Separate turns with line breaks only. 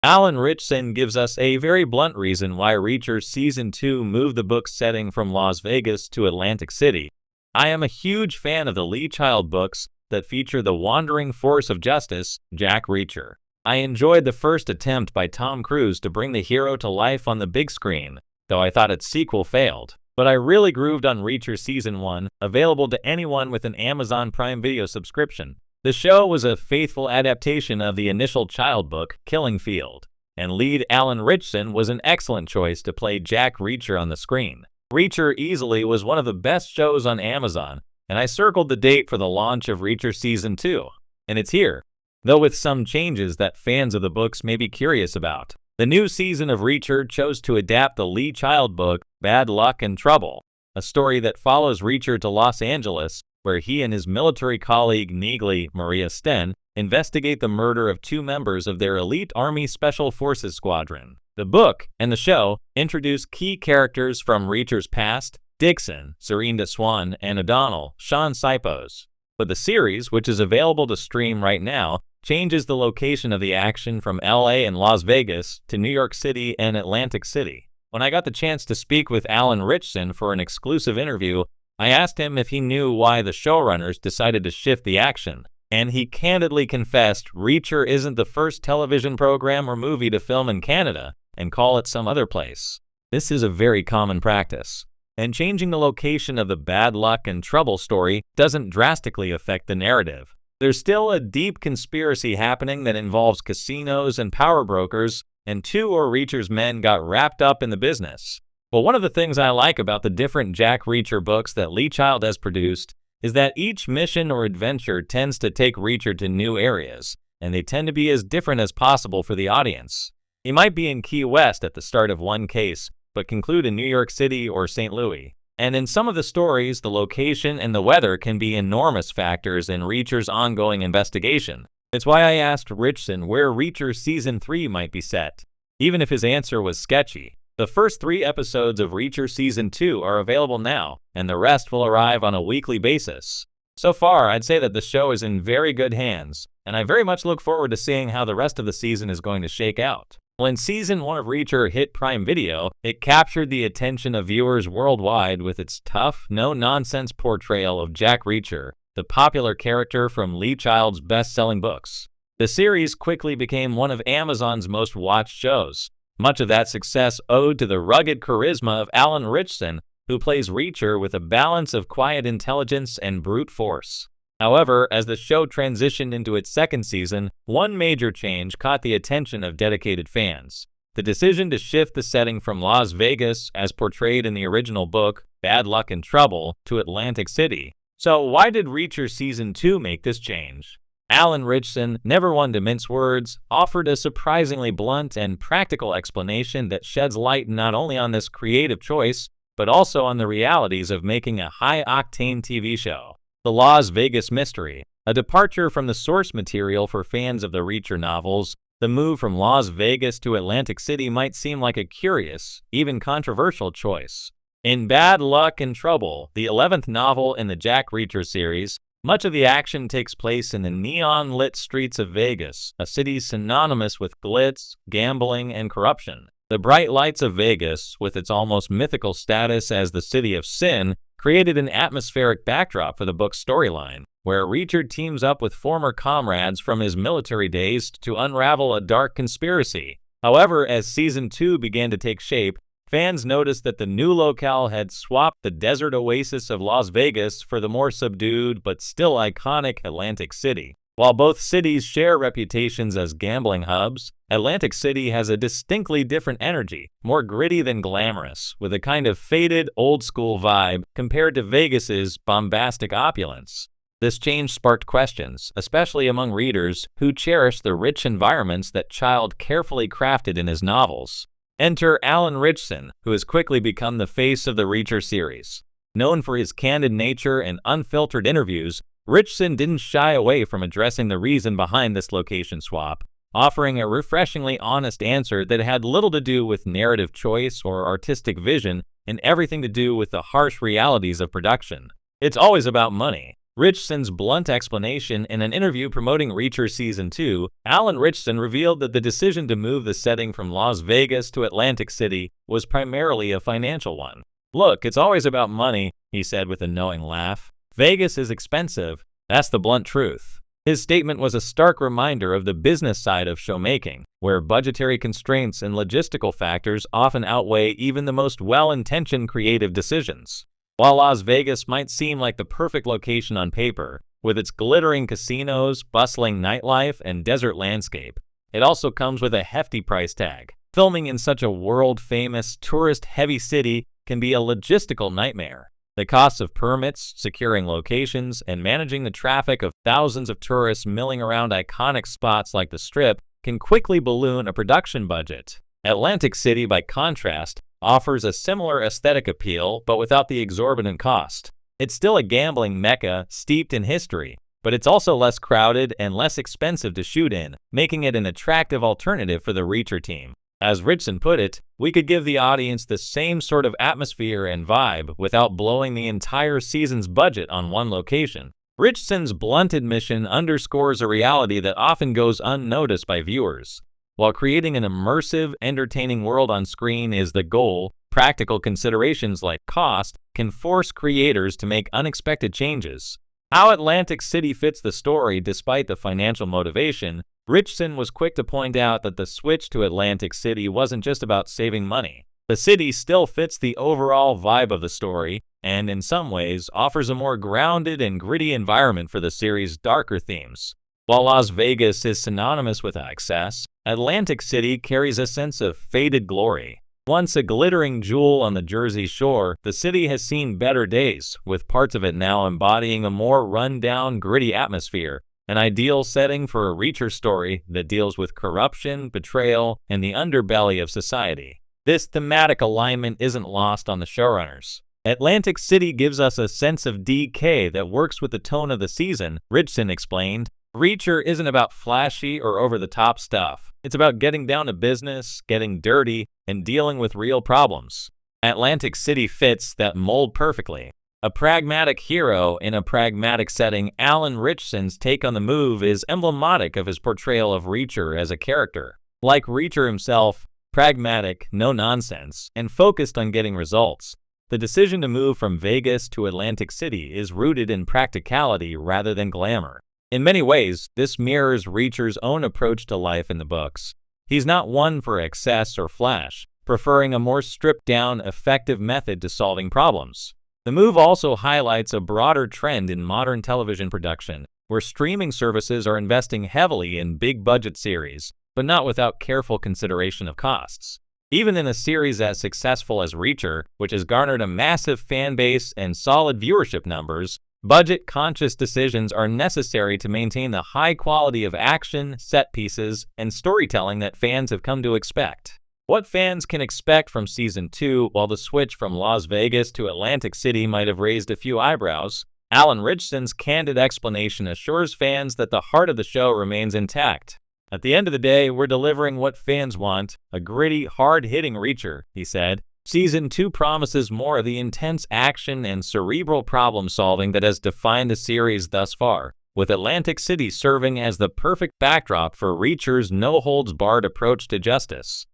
Alan Ritchson gives us a very blunt reason why Reacher Season 2 moved the book's setting from Las Vegas to Atlantic City. I am a huge fan of the Lee Child books that feature the wandering force of justice, Jack Reacher. I enjoyed the first attempt by Tom Cruise to bring the hero to life on the big screen, though I thought its sequel failed. But I really grooved on Reacher Season 1, available to anyone with an Amazon Prime Video subscription. The show was a faithful adaptation of the initial Child book, Killing Field, and lead Alan Ritchson was an excellent choice to play Jack Reacher on the screen. Reacher easily was one of the best shows on Amazon, and I circled the date for the launch of Reacher Season 2, and it's here, though with some changes that fans of the books may be curious about. The new season of Reacher chose to adapt the Lee Child book, Bad Luck and Trouble, a story that follows Reacher to Los Angeles, where he and his military colleague Neely Maria Sten investigate the murder of two members of their elite Army Special Forces squadron. The book and the show introduce key characters from Reacher's past: Dixon, Serena Swan, and O'Donnell, Sean Sipos. But the series, which is available to stream right now, changes the location of the action from LA and Las Vegas to New York City and Atlantic City. When I got the chance to speak with Alan Ritchson for an exclusive interview, I asked him if he knew why the showrunners decided to shift the action, and he candidly confessed Reacher isn't the first television program or movie to film in Canada and call it some other place. This is a very common practice, and changing the location of the Bad Luck and Trouble story doesn't drastically affect the narrative. There's still a deep conspiracy happening that involves casinos and power brokers, and two of Reacher's men got wrapped up in the business. But one of the things I like about the different Jack Reacher books that Lee Child has produced is that each mission or adventure tends to take Reacher to new areas, and they tend to be as different as possible for the audience. He might be in Key West at the start of one case, but conclude in New York City or St. Louis. And in some of the stories, the location and the weather can be enormous factors in Reacher's ongoing investigation. It's why I asked Ritchson where Reacher Season 3 might be set, even if his answer was sketchy. The first 3 episodes of Reacher Season 2 are available now, and the rest will arrive on a weekly basis. So far, I'd say that the show is in very good hands, and I very much look forward to seeing how the rest of the season is going to shake out. When Season 1 of Reacher hit Prime Video, it captured the attention of viewers worldwide with its tough, no-nonsense portrayal of Jack Reacher, the popular character from Lee Child's best-selling books. The series quickly became one of Amazon's most watched shows. Much of that success owed to the rugged charisma of Alan Ritchson, who plays Reacher with a balance of quiet intelligence and brute force. However, as the show transitioned into its second season, one major change caught the attention of dedicated fans: the decision to shift the setting from Las Vegas, as portrayed in the original book, Bad Luck and Trouble, to Atlantic City. So why did Reacher Season 2 make this change? Alan Ritchson, never one to mince words, offered a surprisingly blunt and practical explanation that sheds light not only on this creative choice, but also on the realities of making a high-octane TV show. The Las Vegas Mystery. A departure from the source material for fans of the Reacher novels, the move from Las Vegas to Atlantic City might seem like a curious, even controversial choice. In Bad Luck and Trouble, the 11th novel in the Jack Reacher series, much of the action takes place in the neon-lit streets of Vegas, a city synonymous with glitz, gambling, and corruption. The bright lights of Vegas, with its almost mythical status as the city of sin, created an atmospheric backdrop for the book's storyline, where Reacher teams up with former comrades from his military days to unravel a dark conspiracy. However, as Season 2 began to take shape, fans noticed that the new locale had swapped the desert oasis of Las Vegas for the more subdued but still iconic Atlantic City. While both cities share reputations as gambling hubs, Atlantic City has a distinctly different energy, more gritty than glamorous, with a kind of faded, old-school vibe compared to Vegas's bombastic opulence. This change sparked questions, especially among readers who cherish the rich environments that Child carefully crafted in his novels. Enter Alan Ritchson, who has quickly become the face of the Reacher series. Known for his candid nature and unfiltered interviews, Ritchson didn't shy away from addressing the reason behind this location swap, offering a refreshingly honest answer that had little to do with narrative choice or artistic vision and everything to do with the harsh realities of production. It's always about money. Ritchson's blunt explanation in an interview promoting Reacher Season 2, Alan Ritchson revealed that the decision to move the setting from Las Vegas to Atlantic City was primarily a financial one. "Look, it's always about money," he said with a knowing laugh. "Vegas is expensive. That's the blunt truth." His statement was a stark reminder of the business side of showmaking, where budgetary constraints and logistical factors often outweigh even the most well-intentioned creative decisions. While Las Vegas might seem like the perfect location on paper, with its glittering casinos, bustling nightlife, and desert landscape, it also comes with a hefty price tag. Filming in such a world-famous, tourist-heavy city can be a logistical nightmare. The costs of permits, securing locations, and managing the traffic of thousands of tourists milling around iconic spots like the Strip can quickly balloon a production budget. Atlantic City, by contrast, offers a similar aesthetic appeal but without the exorbitant cost. It's still a gambling mecca steeped in history, but it's also less crowded and less expensive to shoot in, making it an attractive alternative for the Reacher team. As Ritchson put it, "We could give the audience the same sort of atmosphere and vibe without blowing the entire season's budget on one location." Ritchson's blunt admission underscores a reality that often goes unnoticed by viewers. While creating an immersive, entertaining world on screen is the goal, practical considerations like cost can force creators to make unexpected changes. How Atlantic City fits the story despite the financial motivation, Ritchson was quick to point out that the switch to Atlantic City wasn't just about saving money. The city still fits the overall vibe of the story, and in some ways offers a more grounded and gritty environment for the series' darker themes. While Las Vegas is synonymous with excess, Atlantic City carries a sense of faded glory. Once a glittering jewel on the Jersey Shore, the city has seen better days, with parts of it now embodying a more run-down, gritty atmosphere, an ideal setting for a Reacher story that deals with corruption, betrayal, and the underbelly of society. This thematic alignment isn't lost on the showrunners. Atlantic City gives us a sense of decay that works with the tone of the season, Ritchson explained. Reacher isn't about flashy or over-the-top stuff. It's about getting down to business, getting dirty, and dealing with real problems. Atlantic City fits that mold perfectly. A pragmatic hero in a pragmatic setting, Alan Ritchson's take on the move is emblematic of his portrayal of Reacher as a character. Like Reacher himself, pragmatic, no nonsense, and focused on getting results. The decision to move from Vegas to Atlantic City is rooted in practicality rather than glamour. In many ways, this mirrors Reacher's own approach to life in the books. He's not one for excess or flash, preferring a more stripped-down, effective method to solving problems. The move also highlights a broader trend in modern television production, where streaming services are investing heavily in big-budget series, but not without careful consideration of costs. Even in a series as successful as Reacher, which has garnered a massive fan base and solid viewership numbers, budget-conscious decisions are necessary to maintain the high quality of action, set pieces, and storytelling that fans have come to expect. What fans can expect from Season 2, while the switch from Las Vegas to Atlantic City might have raised a few eyebrows, Alan Ritchson's candid explanation assures fans that the heart of the show remains intact. "At the end of the day, we're delivering what fans want, a gritty, hard-hitting Reacher," he said. Season 2 promises more of the intense action and cerebral problem-solving that has defined the series thus far, with Atlantic City serving as the perfect backdrop for Reacher's no-holds-barred approach to justice.